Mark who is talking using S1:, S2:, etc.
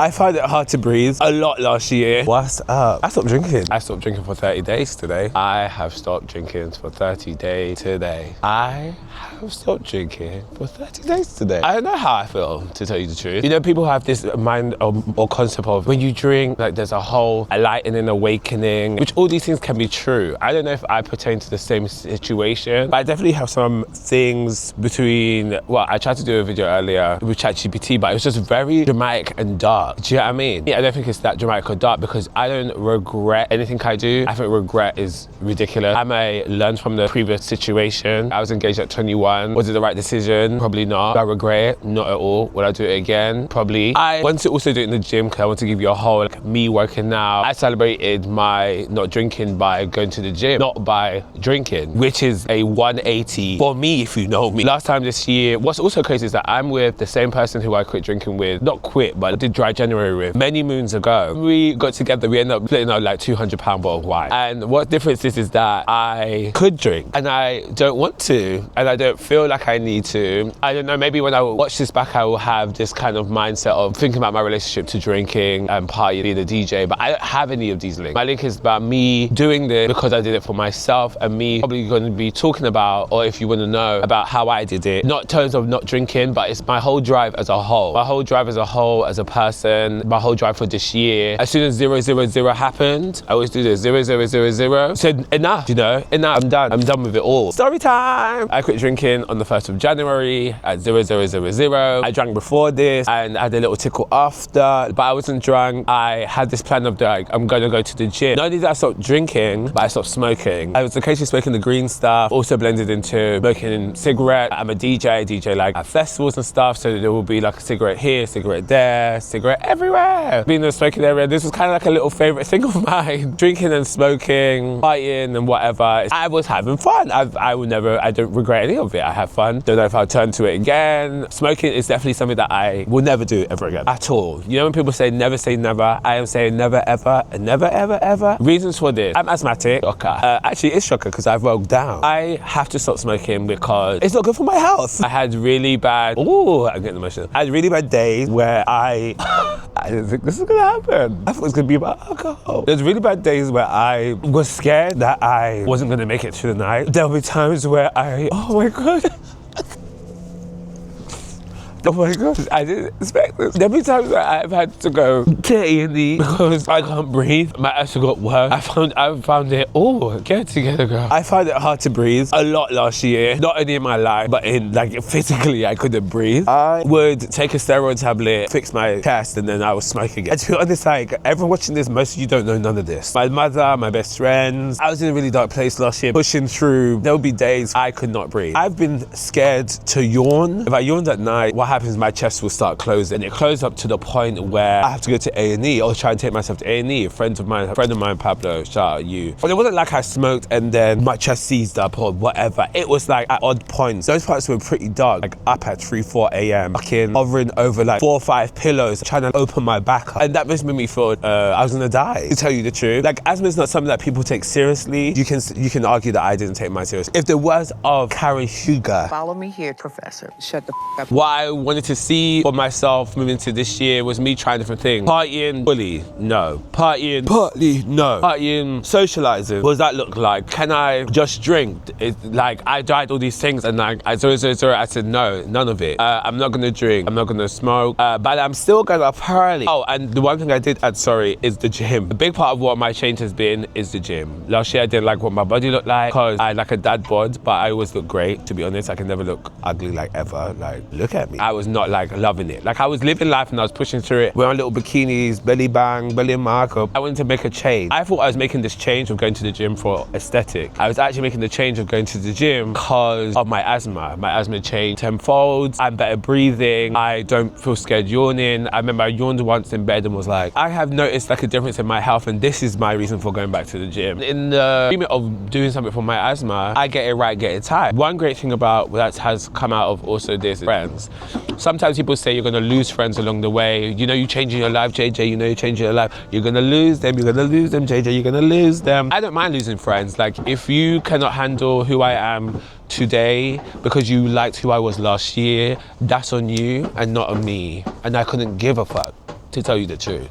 S1: I find it hard to breathe a lot last year. What's up? I stopped drinking. I stopped drinking for 30 days today. I have stopped drinking for 30 days today. I have stopped drinking for 30 days today. I don't know how I feel, to tell you the truth. You know, people have this mind or concept of when you drink, like there's a whole enlightening, awakening, which all these things can be true. I don't know if I pertain to the same situation, but I definitely have some things between, well, I tried to do a video earlier with ChatGPT, but it was just very dramatic and dark. Do you know what I mean? Yeah, I don't think it's that dramatic or dark because I don't regret anything I do. I think regret is ridiculous. I may learn from the previous situation. I was engaged at 21. Was it the right decision? Probably not. Do I regret it? Not at all. Would I do it again? Probably. I want to also do it in the gym because I want to give you a whole, like me working out. I celebrated my not drinking by going to the gym, not by drinking, which is a 180 for me, if you know me. Last time this year, what's also crazy is that I'm with the same person who I quit drinking with, not quit, but I did dry January with many moons ago. We got together, we ended up splitting out like £200 bottle of wine. And what difference is that I could drink and I don't want to, and I don't feel like I need to. I don't know, maybe when I watch this back, I will have this kind of mindset of thinking about my relationship to drinking and partying, being a DJ, but I don't have any of these links. My link is about me doing this because I did it for myself and me probably going to be talking about, or if you want to know, about how I did it. Not in terms of not drinking, but it's my whole drive as a whole. My whole drive as a whole, as a person, my whole drive for this year. As soon as 000 happened, I always do this, 0000. Said enough, you know, enough, I'm done. I'm done with it all. Story time! I quit drinking on the 1st of January at 0000. I drank before this and I had a little tickle after, but I wasn't drunk. I had this plan of like, I'm gonna go to the gym. Not only did I stop drinking, but I stopped smoking. I was occasionally smoking the green stuff, also blended into smoking cigarette. I'm a DJ like at festivals and stuff, so there will be like a cigarette here, cigarette there, cigarette everywhere. Being in the smoking area, this was kind of like a little favorite thing of mine. Drinking and smoking, fighting and whatever. I was having fun. I don't regret any of it. I have fun. Don't know if I'll turn to it again. Smoking is definitely something that I will never do ever again, at all. You know when people say never say never, I am saying never ever and never ever ever. Reasons for this: I'm asthmatic. Shocker. Actually, it's shocker because I've broke down. I have to stop smoking because it's not good for my health. I had really bad. Ooh, I'm getting emotional. I had really bad days where I didn't think this was gonna happen. I thought it was gonna be about alcohol. There's really bad days where I was scared that I wasn't gonna make it through the night. There'll be times where oh my God. Oh my God, I didn't expect this. There'll be times where I've had to go to A&E because I can't breathe. My asthma got worse. I found it, get it together, girl. I found it hard to breathe a lot last year. Not only in my life, but in like physically, I couldn't breathe. I would take a steroid tablet, fix my chest, and then I was smoking it. And to be honest, like everyone watching this, most of you don't know none of this. My mother, my best friends. I was in a really dark place last year, pushing through. There would be days I could not breathe. I've been scared to yawn. If I yawned at night, what happens, my chest will start closing. And it closed up to the point where I have to go to A&E or try and take myself to A&E. A friend of mine, Pablo, shout out you. But it wasn't like I smoked and then my chest seized up or whatever. It was like at odd points. Those parts were pretty dark, like up at 3, 4 a.m. fucking hovering over like 4 or 5 pillows, trying to open my back up. And that just made me feel I was gonna die, to tell you the truth. Like asthma is not something that people take seriously. You can argue that I didn't take mine seriously. If there was of Karen Huger.
S2: Follow me here, Professor. Shut the f up.
S1: What I wanted to see for myself moving to this year was me trying different things. Partying, fully, no. Partying, partly, no. Partying, socializing, what does that look like? Can I just drink? It's like, I tried all these things and like, I said no, none of it. I'm not gonna drink, I'm not gonna smoke, but I'm still gonna party. Oh, and the one thing I did add, is the gym. A big part of what my change has been is the gym. Last year I didn't like what my body looked like because I had like a dad bod, but I always look great, to be honest. I can never look ugly like ever. Like, look at me. I was not like loving it. Like I was living life and I was pushing through it, wearing little bikinis, belly bang, belly markup. I wanted to make a change. I thought I was making this change of going to the gym for aesthetic. I was actually making the change of going to the gym because of my asthma. My asthma changed tenfold. I'm better breathing. I don't feel scared yawning. I remember I yawned once in bed and was like, I have noticed like a difference in my health and this is my reason for going back to the gym. In the remit of doing something for my asthma, I get it right, get it tight. One great thing about that has come out of also this is friends. Sometimes people say you're gonna lose friends along the way. You know you're changing your life, JJ, you know you're changing your life. You're gonna lose them, JJ, you're gonna lose them. I don't mind losing friends. Like if you cannot handle who I am today because you liked who I was last year, that's on you and not on me. And I couldn't give a fuck. to tell you the truth.